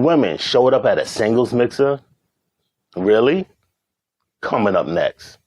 women showed up at a singles mixer? Really? Coming up next.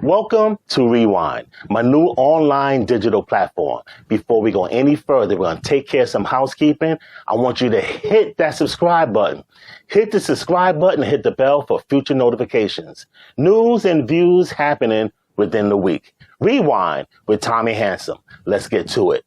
Welcome to Rewind, my new online digital platform. Before we go any further, we're going to take care of some housekeeping. I want you to hit that subscribe button. Hit the subscribe button and hit the bell for future notifications. News and views happening within the week. Rewind with Tommy Handsome. Let's get to it.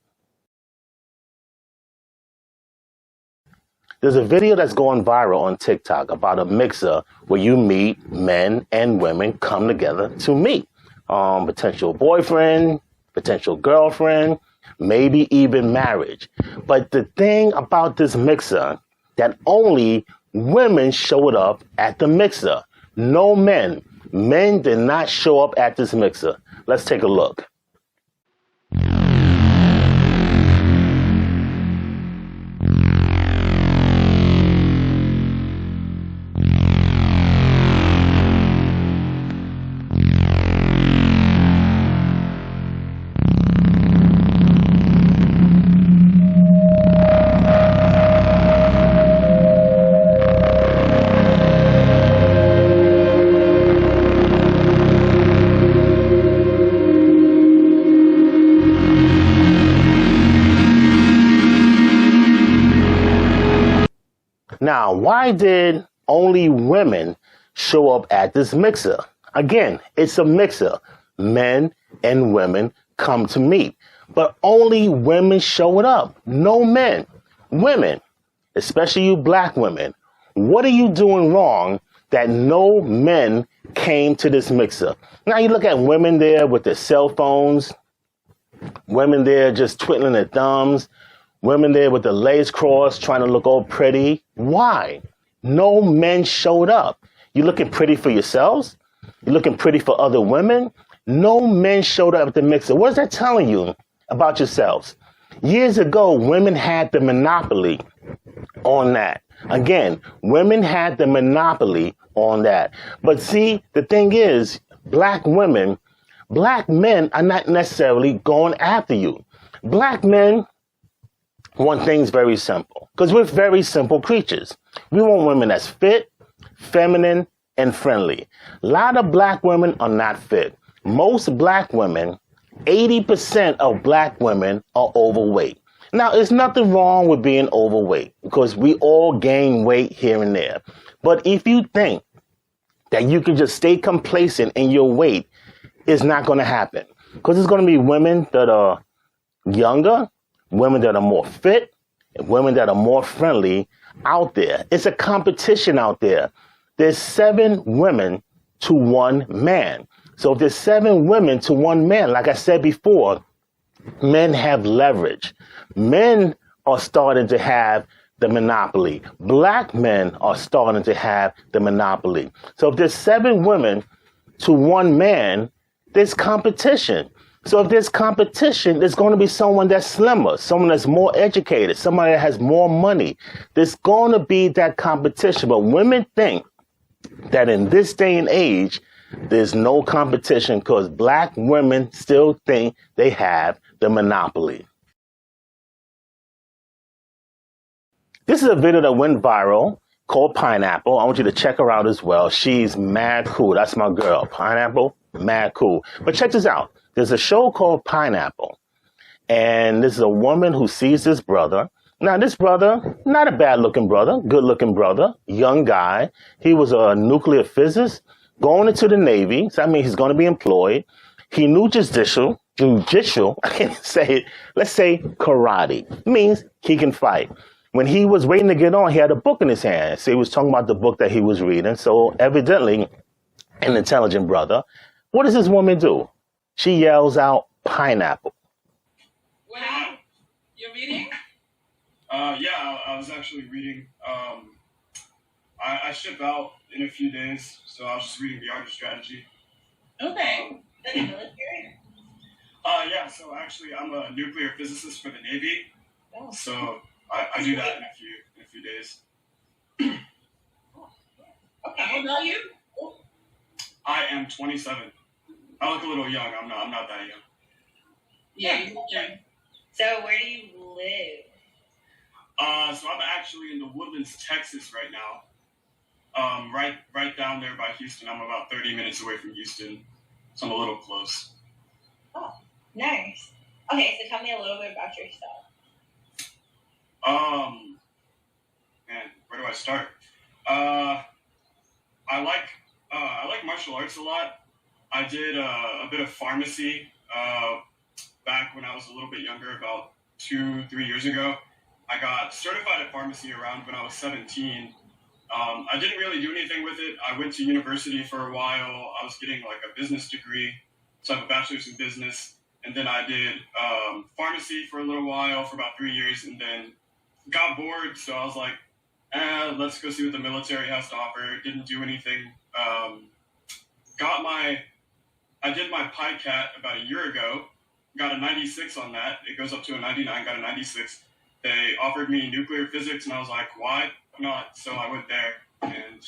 There's a video that's going viral on TikTok about a mixer where you meet men and women come together to meet. Potential boyfriend, potential girlfriend, maybe even marriage. But the thing about this mixer, that only women showed up at the mixer. No men. Men did not show up at this mixer. Let's take a look. Now, why did only women show up at this mixer? Again, it's a mixer. Men and women come to meet. But only women showed up. No men. Women, especially you black women, what are you doing wrong that no men came to this mixer? Now you look at women there with their cell phones, women there just twiddling their thumbs, women there with the legs crossed, trying to look all pretty. Why? No men showed up. You looking pretty for yourselves? You looking pretty for other women? No men showed up at the mixer. What is that telling you about yourselves? Years ago, women had the monopoly on that. Again, women had the monopoly on that. But see, the thing is, black men are not necessarily going after you. Black men want things very simple, because we're very simple creatures. We want women that's fit, feminine, and friendly. A lot of black women are not fit. Most black women, 80% of black women are overweight. Now, there's nothing wrong with being overweight, because we all gain weight here and there. But if you think that you can just stay complacent in your weight, it's not going to happen. Because there's going to be women that are younger, women that are more fit, and women that are more friendly out there. It's a competition out there. There's 7 women to 1 man. So if there's 7 women to 1 man, like I said before, men have leverage. Men are starting to have the monopoly. Black men are starting to have the monopoly. So if there's 7 women to 1 man, there's competition. So if there's competition, there's going to be someone that's slimmer, someone that's more educated, somebody that has more money. There's going to be that competition. But women think that in this day and age, there's no competition because black women still think they have the monopoly. This is a video that went viral called Pineapple. I want you to check her out as well. She's mad cool. That's my girl. Pineapple, mad cool. But check this out. There's a show called Pineapple, and this is a woman who sees this brother. Now, this brother, not a bad-looking brother, good-looking brother, young guy. He was a nuclear physicist going into the Navy. So that means he's going to be employed. He knew judicial, I can't say it. Let's say karate. It means he can fight. When he was waiting to get on, he had a book in his hand. So he was talking about the book that he was reading. So evidently, an intelligent brother. What does this woman do? She yells out, pineapple. Wow. You're reading? Yeah, I was actually reading. I ship out in a few days, so I was just reading the art of strategy. Okay. Let's hear it. Yeah. So actually, I'm a nuclear physicist for the Navy. Oh, So I do that in a few days. okay. How old are you? I am 27. I look a little young. I'm not that young. Yeah, you look young. So where do you live? So I'm actually in the Woodlands, Texas right now. Right down there by Houston. I'm about 30 minutes away from Houston, so I'm a little close. Oh, nice. Okay, so tell me a little bit about yourself. Man, where do I start? I like martial arts a lot. I did a bit of pharmacy back when I was a little bit younger, about 2-3 years ago. I got certified at pharmacy around when I was 17. I didn't really do anything with it. I went to university for a while. I was getting like a business degree, so I have a bachelor's in business. And then I did pharmacy for a little while, for about 3 years, and then got bored. So I was like, let's go see what the military has to offer. Didn't do anything. I did my PICAT about a year ago. Got a 96 on that. It goes up to a 99. Got a 96. They offered me nuclear physics, and I was like, why not? So I went there, and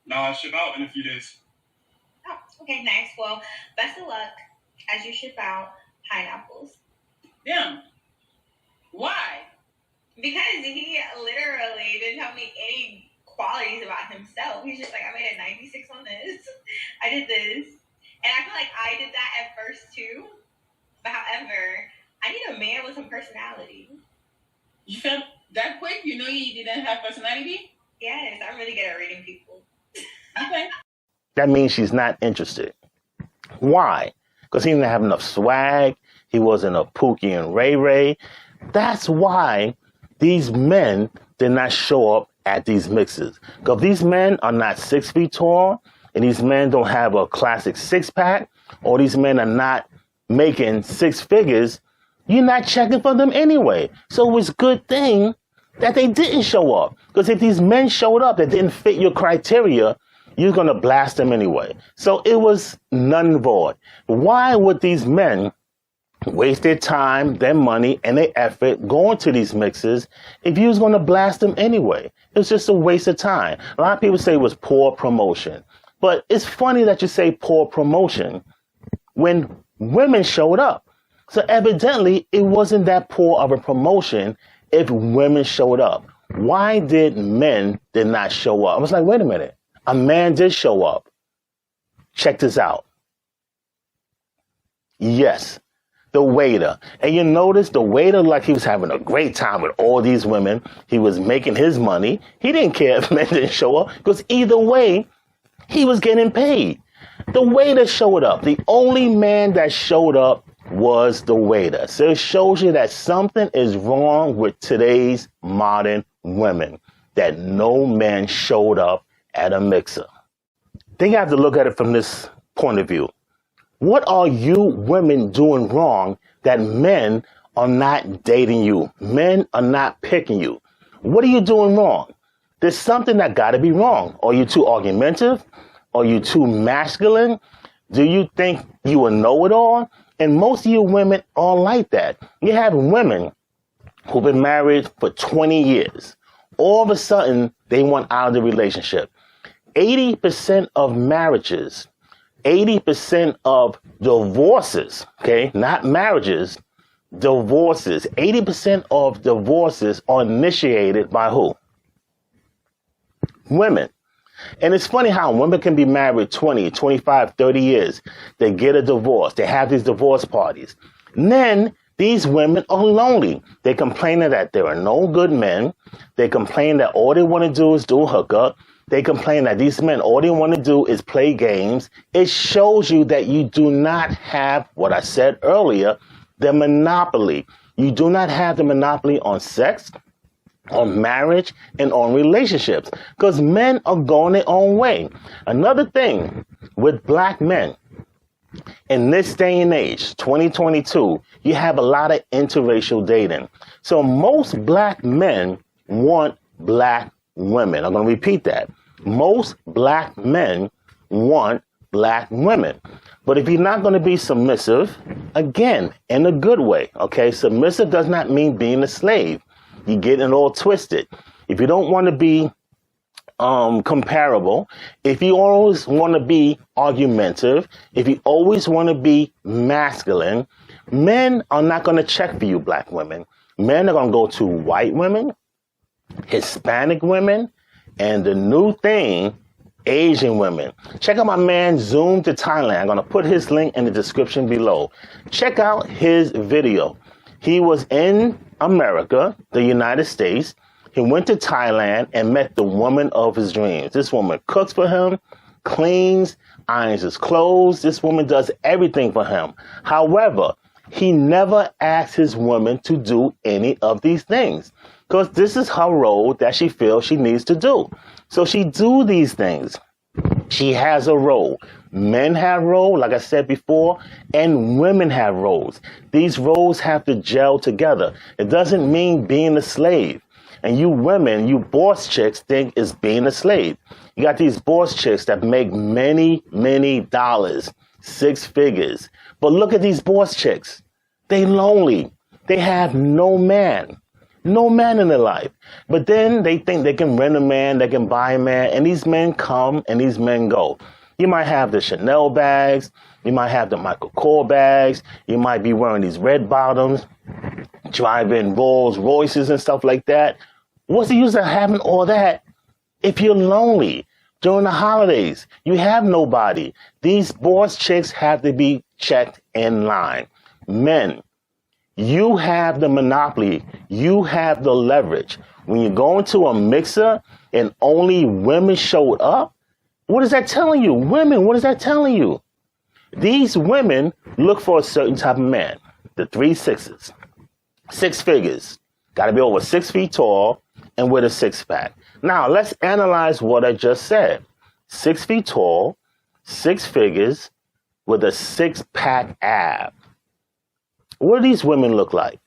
now I ship out in a few days. Oh, okay, nice. Well, best of luck as you ship out pineapples. Yeah. Why? Because he literally didn't tell me any qualities about himself. He's just like, I made a 96 on this. I did this. And I feel like I did that at first too. But however, I need a man with some personality. You felt that quick? You know you didn't have personality? Yes, I'm really good at reading people. Okay. That means she's not interested. Why? Because he didn't have enough swag. He wasn't a Pookie and Ray Ray. That's why these men did not show up at these mixes. Because these men are not 6 feet tall, and these men don't have a classic six-pack, or these men are not making 6 figures, you're not checking for them anyway. So it's a good thing that they didn't show up. Because if these men showed up that didn't fit your criteria, you're going to blast them anyway. So it was none void. Why would these men waste their time, their money, and their effort going to these mixes if you was going to blast them anyway? It was just a waste of time. A lot of people say it was poor promotion. But it's funny that you say poor promotion when women showed up. So evidently, it wasn't that poor of a promotion if women showed up. Why did men did not show up? I was like, wait a minute. A man did show up. Check this out. Yes, the waiter. And you notice the waiter, like he was having a great time with all these women. He was making his money. He didn't care if men didn't show up because either way, he was getting paid. The waiter showed up. The only man that showed up was the waiter. So it shows you that something is wrong with today's modern women, that no man showed up at a mixer. They have to look at it from this point of view. What are you women doing wrong that men are not dating you? Men are not picking you. What are you doing wrong? There's something that got to be wrong. Are you too argumentative? Are you too masculine? Do you think you a know-it-all? And most of you women are like that. You have women who've been married for 20 years. All of a sudden, they want out of the relationship. 80% of marriages, 80% of divorces, okay, not marriages, divorces, 80% of divorces are initiated by who? Women. And it's funny how women can be married 20, 25, 30 years. They get a divorce. They have these divorce parties. And then these women are lonely. They complain that there are no good men. They complain that all they want to do is do a hookup. They complain that these men, all they want to do is play games. It shows you that you do not have what I said earlier, the monopoly. You do not have the monopoly on sex, on marriage, and on relationships, because men are going their own way. Another thing with black men, in this day and age, 2022, you have a lot of interracial dating. So most black men want black women. I'm going to repeat that. Most black men want black women. But if you're not going to be submissive, again, in a good way, okay? Submissive does not mean being a slave. You get it all twisted. If you don't want to be comparable, if you always want to be argumentative, if you always want to be masculine, men are not going to check for you, black women. Men are going to go to white women, Hispanic women, and the new thing, Asian women. Check out my man Zoom to Thailand. I'm going to put his link in the description below. Check out his video. He was in America, the United States. He went to Thailand and met the woman of his dreams. This woman cooks for him, cleans, irons his clothes. This woman does everything for him. However, he never asked his woman to do any of these things because this is her role that she feels she needs to do. So she do these things. She has a role. Men have role, like I said before, and women have roles. These roles have to gel together. It doesn't mean being a slave. And you women, you boss chicks think it's being a slave. You got these boss chicks that make many, many dollars, 6 figures. But look at these boss chicks. They lonely. They have no man in their life. But then they think they can rent a man, they can buy a man, and these men come and these men go. You might have the Chanel bags. You might have the Michael Kors bags. You might be wearing these red bottoms, driving Rolls Royces and stuff like that. What's the use of having all that if you're lonely during the holidays? You have nobody. These boss chicks have to be checked in line. Men, you have the monopoly. You have the leverage. When you go into a mixer and only women showed up, what is that telling you? Women, what is that telling you? These women look for a certain type of man. The 3 6s. 6 figures. Got to be over 6 feet tall and with a 6-pack. Now, let's analyze what I just said. 6 feet tall, 6 figures with a 6-pack ab. What do these women look like?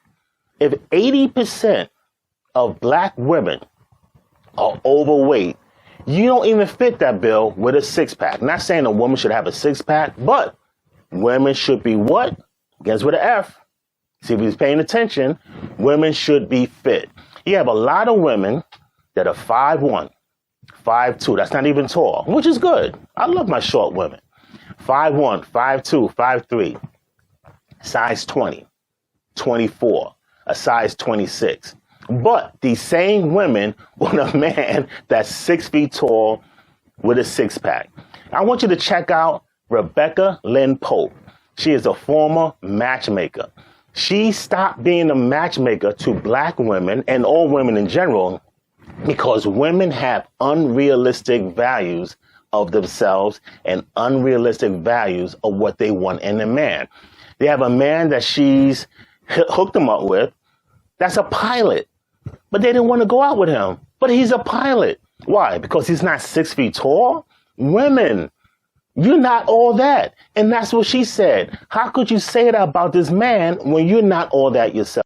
If 80% of black women are overweight, you don't even fit that bill with a 6-pack. Not saying a woman should have a 6-pack, but women should be what? Begins with an F. See if he's paying attention. Women should be fit. You have a lot of women that are 5'1", 5'2". That's not even tall, which is good. I love my short women. 5'1", 5'2", 5'3", size 20, 24, a size 26. But these same women want a man that's 6 feet tall with a 6-pack. I want you to check out Rebecca Lynn Pope. She is a former matchmaker. She stopped being a matchmaker to black women and all women in general because women have unrealistic values of themselves and unrealistic values of what they want in a man. They have a man that she's hooked them up with that's a pilot, but they didn't want to go out with him. But he's a pilot. Why? Because he's not 6 feet tall? Women, you're not all that. And that's what she said. How could you say that about this man when you're not all that yourself?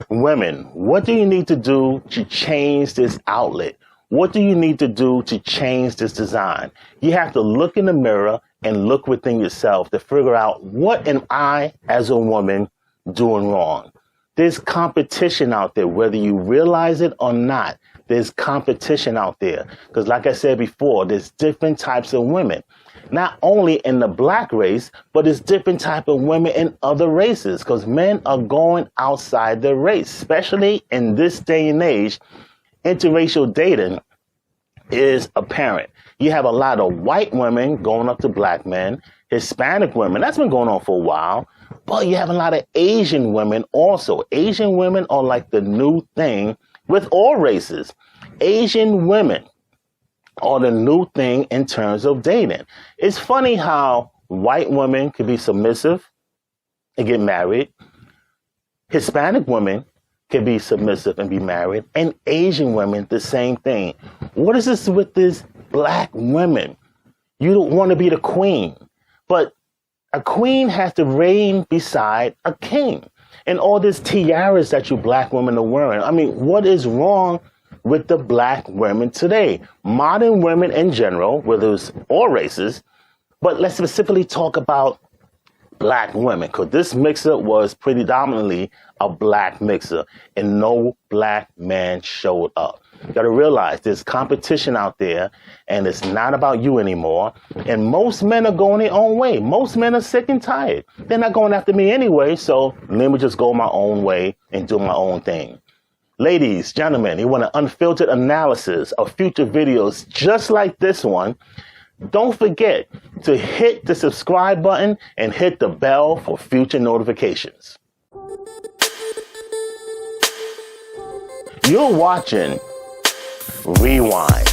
Women, what do you need to do to change this outlet? What do you need to do to change this design? You have to look in the mirror and look within yourself to figure out, what am I as a woman doing wrong? There's competition out there, whether you realize it or not. There's competition out there. Because like I said before, there's different types of women. Not only in the black race, but there's different type of women in other races. Because men are going outside their race, especially in this day and age. Interracial dating is apparent. You have a lot of white women going up to black men, Hispanic women. That's been going on for a while. But you have a lot of Asian women also. Asian women are like the new thing with all races. Asian women are the new thing in terms of dating. It's funny how white women can be submissive and get married. Hispanic women can be submissive and be married. And Asian women, the same thing. What is this with these black women? You don't want to be the queen. But a queen has to reign beside a king. And all these tiaras that you black women are wearing. I mean, what is wrong with the black women today. Modern women in general, whether it's all races, but let's specifically talk about black women, because this mixer was predominantly a black mixer and no black man showed up. You got to realize there's competition out there and it's not about you anymore. And most men are going their own way. Most men are sick and tired. They're not going after me anyway, so let me just go my own way and do my own thing. Ladies, gentlemen, you want an unfiltered analysis of future videos just like this one, don't forget to hit the subscribe button and hit the bell for future notifications. You're watching Rewind.